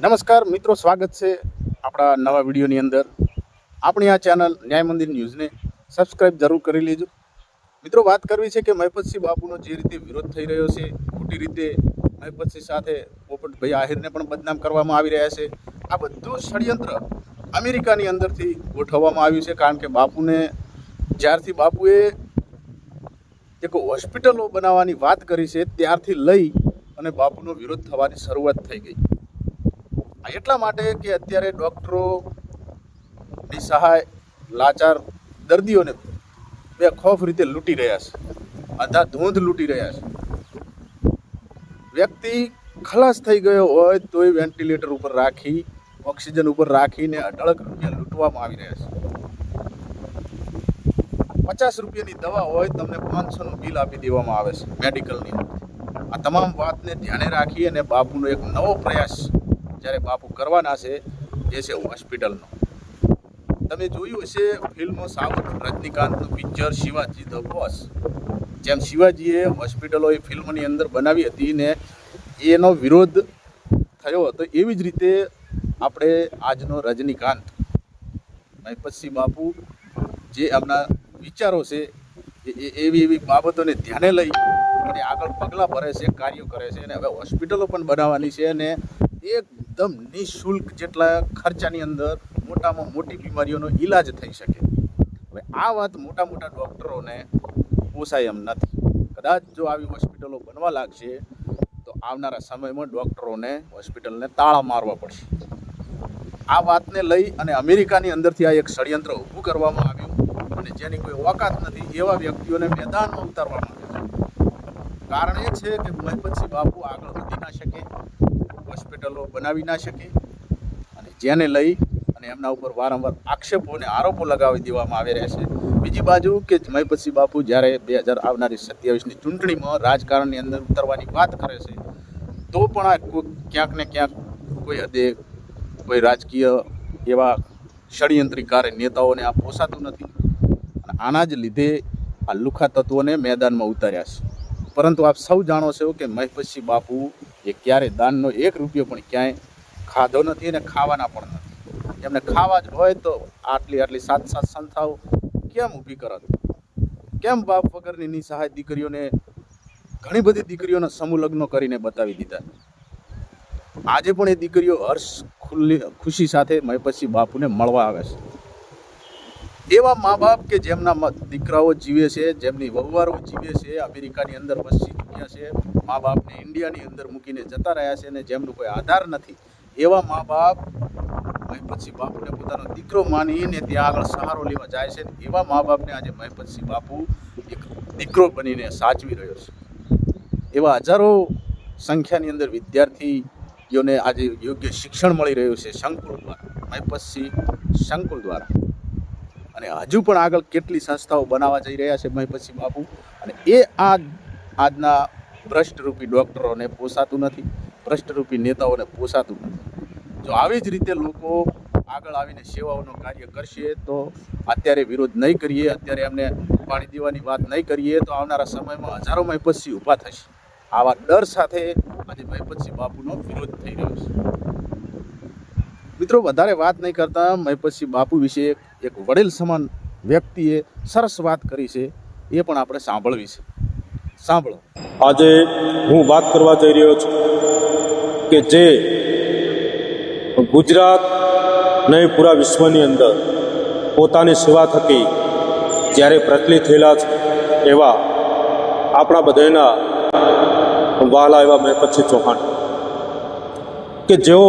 નમસ્કાર મિત્રો, સ્વાગત છે આપણા નવા વિડીયોની અંદર. આપણી આ ચેનલ ન્યાય મંદિર ન્યૂઝને સબસ્ક્રાઈબ જરૂર કરી લેજો. મિત્રો, વાત કરવી છે કે મહિપતસિંહ બાપુનો જે રીતે વિરોધ થઈ રહ્યો છે, ખોટી રીતે મહિપતસિંહ સાથે પોપટભાઈ આહિરને પણ બદનામ કરવામાં આવી રહ્યા છે. આ બધું ષડયંત્ર અમેરિકાની અંદરથી ગોઠવવામાં આવ્યું છે. કારણ કે બાપુને જ્યારથી બાપુએ એક હોસ્પિટલો બનાવવાની વાત કરી છે ત્યારથી લઈ અને બાપુનો વિરોધ થવાની શરૂઆત થઈ ગઈ. એટલા માટે કે અત્યારે ડૉક્ટરોની સહાય લાચાર દર્દીઓને બેખૌફ રીતે લૂંટી રહ્યા છે, અંધાધૂંધ લૂંટી રહ્યા છે. વ્યક્તિ ખલાસ થઈ ગયો હોય તોય વેન્ટિલેટર ઉપર રાખી, ઓક્સિજન ઉપર રાખીને અઢળક રૂપિયા લૂંટવામાં આવી રહ્યા છે. 50 રૂપિયાની દવા હોય તમને 500નું બિલ આપી દેવામાં આવે છે મેડિકલની. આ તમામ વાતને ધ્યાને રાખી અને બાપુનો એક નવો પ્રયાસ જ્યારે બાપુ કરવાના છે એ છે હોસ્પિટલનો. તમે જોયું હશે ફિલ્મ સાઉથ રજનીકાંતનું પિક્ચર શિવાજી ધ બોસ. જેમ શિવાજીએ હોસ્પિટલો એ ફિલ્મની અંદર બનાવી હતી ને એનો વિરોધ થયો હતો, એવી જ રીતે આપણે આજનો રજનીકાંત મહિપતસિંહ બાપુ જે એમના વિચારો છે એવી બાબતોને ધ્યાને લઈ અને આગળ પગલાં ભરે છે, કાર્યો કરે છે. અને હવે હોસ્પિટલો પણ બનાવવાની છે અને એકદમ નિઃશુલ્ક જેટલા ખર્ચાની અંદર મોટામાં મોટી બીમારીઓનો ઈલાજ થઈ શકે. હવે આ વાત મોટા મોટા ડૉક્ટરોને પોસાય એમ નથી. કદાચ જો આવી હોસ્પિટલો બનવા લાગશે તો આવનારા સમયમાં ડૉક્ટરોને હોસ્પિટલને તાળા મારવા પડશે. આ વાતને લઈ અને અમેરિકાની અંદરથી આ એક ષડયંત્ર ઊભું કરવામાં આવ્યું અને જેની કોઈ ઓકાત નથી એવા વ્યક્તિઓને મેદાનમાં ઉતારવામાં આવ્યા છે. કારણ એ છે કે મહિપતસિંહ બાપુ આગળ વધી ના શકે, હોસ્પિટલો બનાવી ના શકે, અને જેને લઈ અને એમના ઉપર વારંવાર આક્ષેપો અને આરોપો લગાવી દેવામાં આવી રહ્યા છે. બીજી બાજુ કે મહિપતસિંહ બાપુ જ્યારે 2000 આવનારી 27ની ચૂંટણીમાં રાજકારણની અંદર ઉતરવાની વાત કરે છે તો પણ આ ક્યાંક ને ક્યાંક કોઈ હદે કોઈ રાજકીય એવા ષડયંત્રકારી નેતાઓને આ પોસાતું નથી અને આના જ લીધે આ લુખા તત્વોને મેદાનમાં ઉતાર્યા છે. પરંતુ આપ સૌ જાણો છો કે મહિપતસિંહ બાપુ એ ક્યારે દાનનો 1 રૂપિયો પણ ક્યાંય ખાધો નથી અને ખાવાના પણ નથી. એમને ખાવા જ હોય તો આટલી 7 સંસ્થાઓ કેમ ઊભી કરત? કેમ બાપ વગરની નિસહાય દીકરીઓને, ઘણી બધી દીકરીઓના સમૂહ લગ્નો કરીને બતાવી દીધા. આજે પણ એ દીકરીઓ ખુશી સાથે મહિપતસિંહ બાપુને મળવા આવે છે. એવા મા બાપ કે જેમના દીકરાઓ જીવે છે, જેમની વહુવારો જીવે છે, અમેરિકાની અંદર વસી ચૂક્યા છે, મા બાપને ઇન્ડિયાની અંદર મૂકીને જતા રહ્યા છે અને જેમનો કોઈ આધાર નથી, એવા મા બાપ મહિપતસિંહ બાપુને પોતાનો દીકરો માનીને ત્યાં આગળ સહારો લેવા જાય છે. એવા મા બાપને આજે મહિપતસિંહ બાપુ એક દીકરો બનીને સાચવી રહ્યો છે. એવા હજારો સંખ્યાની અંદર વિદ્યાર્થીઓને આજે યોગ્ય શિક્ષણ મળી રહ્યું છે સંકુલ દ્વારા, મહિપતસિંહ સંકુલ દ્વારા. અને હજુ પણ આગળ કેટલી સંસ્થાઓ બનાવવા જઈ રહ્યા છે મહિપતસિંહ બાપુ. અને એ આજના ભ્રષ્ટરૂપી ડૉક્ટરોને પોસાતું નથી, ભ્રષ્ટરૂપી નેતાઓને પોસાતું નથી. જો આવી જ રીતે લોકો આગળ આવીને સેવાઓનું કાર્ય કરશે તો અત્યારે વિરોધ નહીં કરીએ, અત્યારે એમને પાડી દેવાની વાત નહીં કરીએ તો આવનારા સમયમાં હજારો મહિપતસિંહ ઊભા થશે. આવા ડર સાથે આજે મહિપતસિંહ બાપુનો વિરોધ થઈ રહ્યો છે. મિત્રો, વધારે વાત નહીં કરતા મહિપતસિંહ બાપુ વિશે એક વડીલ સમાન વ્યક્તિએ સરસ વાત કરી છે, એ પણ આપણે સાંભળવી છે. સાંભળો. આજે હું વાત કરવા જઈ રહ્યો છું કે જે ગુજરાત નહીં પૂરા વિશ્વની અંદર પોતાની સેવા થકી જ્યારે પ્રચલિત થયેલા છે એવા આપણા બધાના વહાલા એવા મહિપતસિંહ ચૌહાણ, કે જેઓ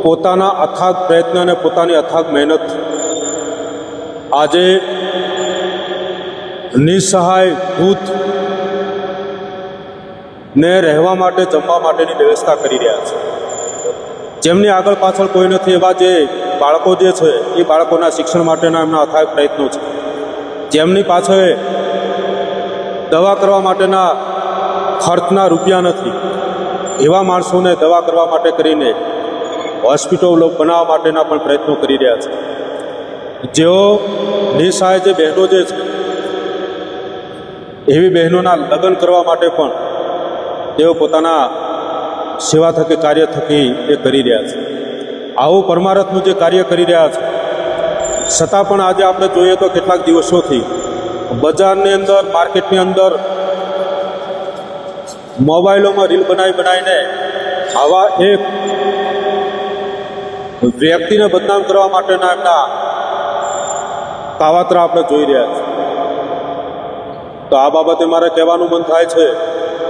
પોતાના અથાગ પ્રયત્ન અને પોતાની અથાગ મહેનત આજે નિસહાય ભૂત ને રહેવા માટે, જમવા માટેની વ્યવસ્થા કરી રહ્યા છે. જેમની આગળ પાછળ કોઈ નથી એવા જે બાળકો જે છે એ બાળકોના શિક્ષણ માટેના એમના અથાગ પ્રયત્નો છે. જેમની પાછળ દવા કરવા માટેના ખર્ચના રૂપિયા નથી એવા માણસોને દવા કરવા માટે કરીને હોસ્પિટલો બનાવવા માટેના પણ પ્રયત્નો કરી રહ્યા છે. જેઓ નિસહાય જે બહેનો જે છે એવી બહેનોના લગ્ન કરવા માટે પણ તેઓ પોતાના સેવા થકી કાર્ય થકી એ કરી રહ્યા છે. આવું પરમારથનું જે કાર્ય કરી રહ્યા છે, છતાં પણ આજે આપણે જોઈએ તો કેટલાક દિવસોથી બજારની અંદર, માર્કેટની અંદર મોબાઈલોમાં રીલ બનાવીને આવા એક વ્યક્તિને બદનામ કરવા માટેના એમના કાવતરા આપણે જોઈ રહ્યા છીએ. તો આ બાબતે મારે કહેવાનું મન થાય છે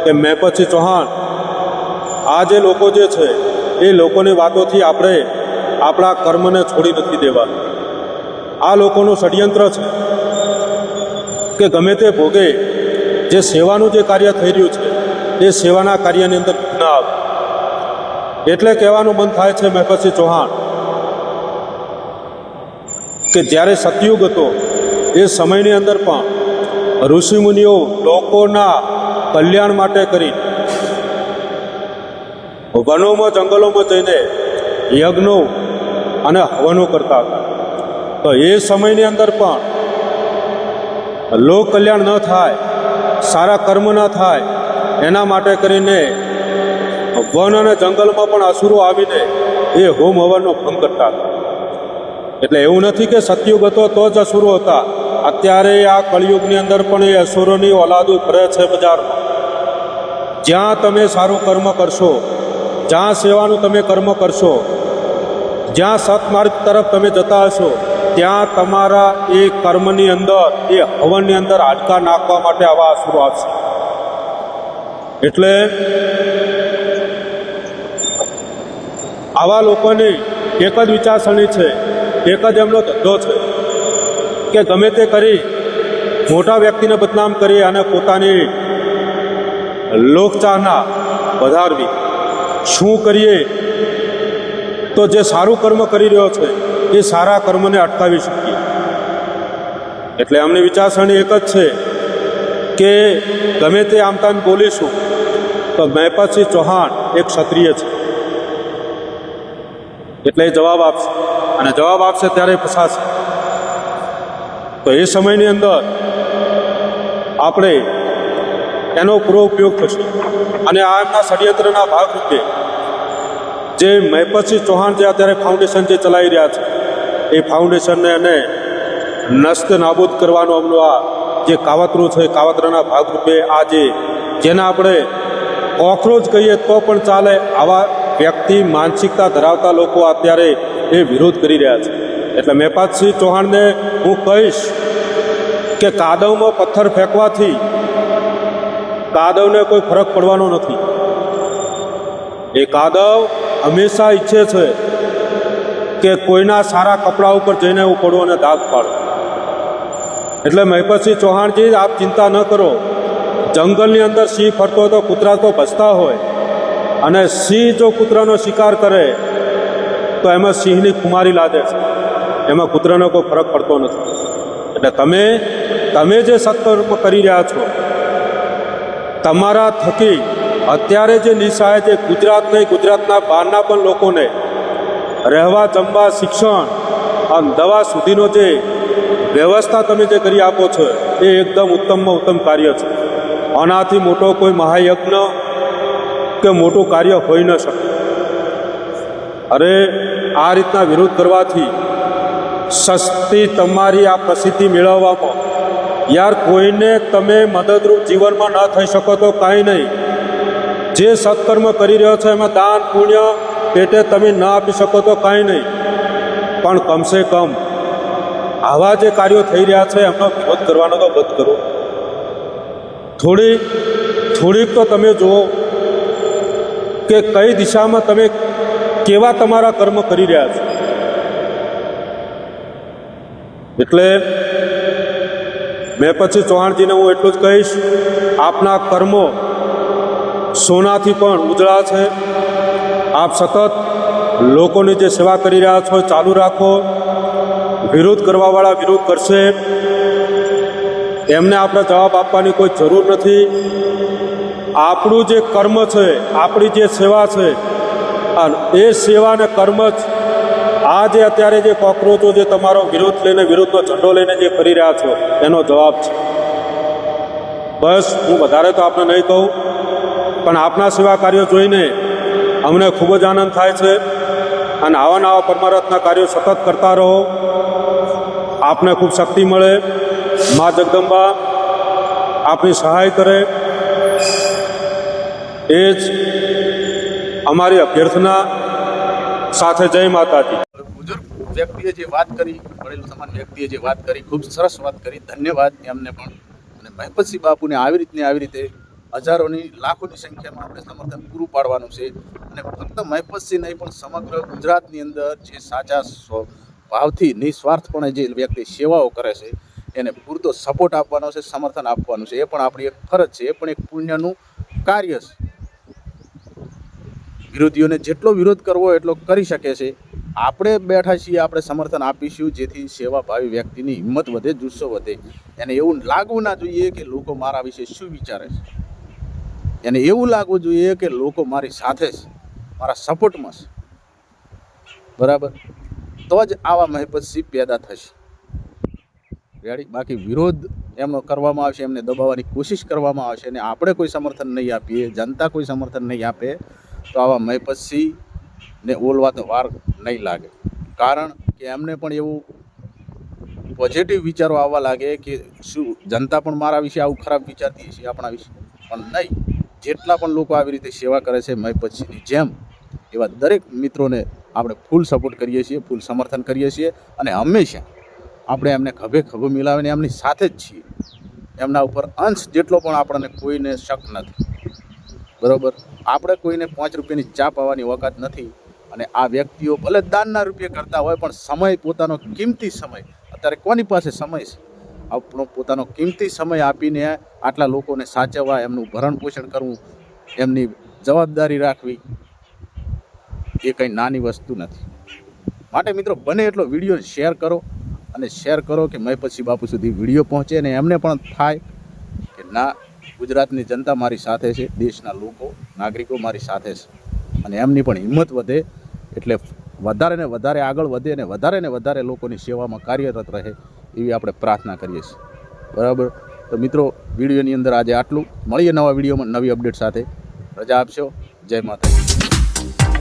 કે મેપતસિંહ ચૌહાણ, આ જે લોકો જે છે એ લોકોની વાતોથી આપણે આપણા કર્મને છોડી નથી દેવા. આ લોકોનું ષડયંત્ર છે કે ગમે તે ભોગે જે સેવાનું જે કાર્ય થઈ રહ્યું છે એ સેવાના કાર્યની અંદર ન આવે. એટલે કહેવાનું મન થાય છે મેપતસિંહ ચૌહાણ કે જ્યારે સતયુગ હતો એ સમયની અંદર પણ ઋષિમુનિઓ લોકોના કલ્યાણ માટે કરી વનોમાં, જંગલોમાં જઈને યજ્ઞો અને હવનો કરતા હતા. તો એ સમયની અંદર પણ લોક કલ્યાણ ન થાય, સારા કર્મ ન થાય, એના માટે કરીને વન અને જંગલમાં પણ અસુરો આવીને એ હોમ હવનનો ભંગ કરતા હતા. એટલે એવું નથી કે સતયુગ હતો તો જ અસુરો હતા. અત્યારે આ કળિયુગની અંદર પણ એ અસુરોની ઓલાદો ફરે છે બજારમાં. જ્યાં તમે સારું કર્મ કરશો, જ્યાં સેવાનું તમે કર્મ કરશો, જ્યાં સત્માર્ગ તરફ તમે જતા હશો, ત્યાં તમારા એ કર્મની અંદર, એ હવનની અંદર હાડકા નાખવા માટે આવા અસુરો આવશે. એટલે આવા લોકોની એક જ વિચારસરણી છે, એક જ એમનો ધંધો છે કે ગમે તે કરી મોટા વ્યક્તિને બદનામ કરી અને પોતાની લોકચાહના વધારવી. શું કરીએ તો જે સારું કર્મ કરી રહ્યો છે એ સારા કર્મને અટકાવી શકીએ. એટલે એમની વિચારસરણી એક જ છે કે ગમે તે આમ તામ બોલીશું તો મેપતસિંહ ચૌહાણ એક ક્ષત્રિય છે એટલે એ જવાબ આપશે, અને જવાબ આપશે ત્યારે ફસાશે. તો એ સમયની અંદર આપણે એનો પૂરો ઉપયોગ થશે. અને આ એમના ષડયંત્રના ભાગરૂપે જે મેપતસિંહ ચૌહાણ જે અત્યારે ફાઉન્ડેશન જે ચલાવી રહ્યા છે એ ફાઉન્ડેશનને એને નષ્ટ નાબૂદ કરવાનો અમનું આ જે કાવતરું છે, કાવતરાના ભાગરૂપે આ જેને આપણે કોકરોચ કહીએ તો પણ ચાલે, આવા વ્યક્તિ માનસિકતા ધરાવતા લોકો અત્યારે એ વિરોધ કરી રહ્યા છે. એટલે મેપતસિંહ ચૌહાણને હું કહીશ કે કાદવમાં પથ્થર ફેંકવાથી કાદવને કોઈ ફરક પડવાનો નથી. એ કાદવ હંમેશા ઈચ્છે છે કે કોઈના સારા કપડા ઉપર જઈને હું પડો અને દાગ પાડો. એટલે મેપતસિંહ ચૌહાણજી, આપ ચિંતા ન કરો. જંગલની અંદર સિંહ ફરતો હોય તો કૂતરા તો ભસતા હોય, અને સિંહ જો કૂતરાનો શિકાર કરે તો એમાં સિંહની ખુમારી લાગે છે, એમાં કૂતરાનો કોઈ ફરક પડતો નથી. એટલે તમે જે સત્કર્મ કરી રહ્યા છો, તમારા થકી અત્યારે જે નિશાળે જે ગુજરાત નહીં, ગુજરાતના બહારના પણ લોકોને રહેવા, જમવા, શિક્ષણ અને દવા સુધીનો જે વ્યવસ્થા તમે જે કરી આપો છો એ એકદમ ઉત્તમમાં ઉત્તમ કાર્ય છે. આનાથી મોટો કોઈ મહાયજ્ઞ કે મોટું કાર્ય હોઈ ન શકે. અરે આ રીતના વિરોધ કરવાથી સસ્તી તમારી આ પ્રસિદ્ધિ મેળવવામાં, યાર કોઈને તમે મદદરૂપ જીવનમાં ન થઈ શકો તો કાંઈ નહીં. જે સત્કર્મ કરી રહ્યો છો એમાં દાન પુણ્ય પેટે તમે ન આપી શકો તો કાંઈ નહીં, પણ કમસે કમ આવા જે કાર્યો થઈ રહ્યા છે એમનો વિરોધ કરવાનો તો બંધ કરો. થોડીક તો તમે જુઓ કે કઈ દિશામાં તમે કેવા તમારા કર્મ કરી રહ્યા છો. એટલે મેપતસિંહ ચૌહાણજીને હું એટલું જ કહીશ, આપના કર્મો સોનાથી પણ ઉજળા છે. આપ સતત લોકોની જે સેવા કરી રહ્યા છો ચાલુ રાખો. વિરોધ કરવાવાળા વિરોધ કરશે, એમને આપણે જવાબ આપવાની કોઈ જરૂર નથી. આપણું જે કર્મ છે, આપણી જે સેવા છે, અને એ સેવા અને કર્મ જ આ જે અત્યારે જે કોકરોચો જે તમારો વિરોધ લઈને, વિરોધનો ઝંડો લઈને જે કરી રહ્યા છો એનો જવાબ છે. બસ હું વધારે તો આપને નહીં કહું, પણ આપના સેવા કાર્યો જોઈને અમને ખૂબ જ આનંદ થાય છે અને આવા નવા પરમારથના કાર્યો સતત કરતા રહો. આપને ખૂબ શક્તિ મળે. મા જગદંબા આપની સહાય કરે એ જ અમારી અભ્યર્થના. સાથે જય માતાજી. બુઝુર્ગ વ્યક્તિએ જે વાત કરી, વડીલ સમાન વ્યક્તિએ જે વાત કરી, ખૂબ સરસ વાત કરી. ધન્યવાદ એમને પણ. અને મહેપતસિંહ બાપુને આવી રીતે હજારોની લાખોની સંખ્યામાં આપણે સમર્થન પૂરું પાડવાનું છે. અને ફક્ત મહેપતસિંહ નહીં પણ સમગ્ર ગુજરાતની અંદર જે સાચા ભાવથી નિસ્વાર્થપણે જે વ્યક્તિ સેવાઓ કરે છે એને પૂરતો સપોર્ટ આપવાનો છે, સમર્થન આપવાનું છે. એ પણ આપણી એક ફરજ છે, એ પણ એક પુણ્યનું કાર્ય છે. વિરોધીઓને જેટલો વિરોધ કરવો એટલો કરી શકે છે. આપણે બેઠા છીએ, આપણે સમર્થન આપીશું જેથી સેવાભાવી વ્યક્તિની હિંમત વધે, જુસ્સો વધે. એને એવું લાગવું ના જોઈએ કે લોકો મારા વિશે શું વિચારે છે. એને એવું લાગવું જોઈએ કે લોકો મારી સાથે છે, મારા સપોર્ટમાં છે. બરાબર, તો જ આવા મહેપતસિંહ પેદા થશે. રેડી. બાકી વિરોધ એમનો કરવામાં આવશે, એમને દબાવવાની કોશિશ કરવામાં આવશે અને આપણે કોઈ સમર્થન નહીં આપીએ, જનતા કોઈ સમર્થન નહીં આપે તો આવા મહેપતસિંહને ઓલવા તો વાર નહીં લાગે. કારણ કે એમને પણ એવું પોઝિટિવ વિચારો આવવા લાગે કે શું જનતા પણ મારા વિશે આવું ખરાબ વિચારતી હશે આપણા વિશે, પણ નહીં. જેટલા પણ લોકો આવી રીતે સેવા કરે છે મહેપતસિંહની જેમ, એવા દરેક મિત્રોને આપણે ફૂલ સપોર્ટ કરીએ છીએ, ફૂલ સમર્થન કરીએ છીએ અને હંમેશા આપણે એમને ખભે ખભો મિલાવીને એમની સાથે જ છીએ. એમના ઉપર અંશ જેટલો પણ આપણને કોઈને શક નથી. બરાબર, આપણે કોઈને 5 રૂપિયાની ચા પાવાની ઓકાત નથી. અને આ વ્યક્તિઓ ભલે દાનના રૂપિયા કરતા હોય પણ સમય, પોતાનો કિંમતી સમય, અત્યારે કોની પાસે સમય છે? આપણો પોતાનો કિંમતી સમય આપીને આટલા લોકોને સાચવવા, એમનું ભરણ પોષણ કરવું, એમની જવાબદારી રાખવી એ કંઈ નાની વસ્તુ નથી. માટે મિત્રો, બને એટલો વિડીયો શેર કરો અને શેર કરો કે મહેપતસિંહ બાપુ સુધી વિડીયો પહોંચે અને એમને પણ થાય કે ના, ગુજરાતની જનતા મારી સાથે છે, દેશના લોકો, નાગરિકો મારી સાથે છે. અને એમની પણ હિંમત વધે, એટલે વધારે ને વધારે આગળ વધે અને વધારે ને વધારે લોકોની સેવામાં કાર્યરત રહે એવી આપણે પ્રાર્થના કરીએ છીએ. બરાબર, તો મિત્રો, વિડીયોની અંદર આજે આટલું. મળીએ નવા વિડીયોમાં નવી અપડેટ સાથે. રજા આપશો. જય માતાજી.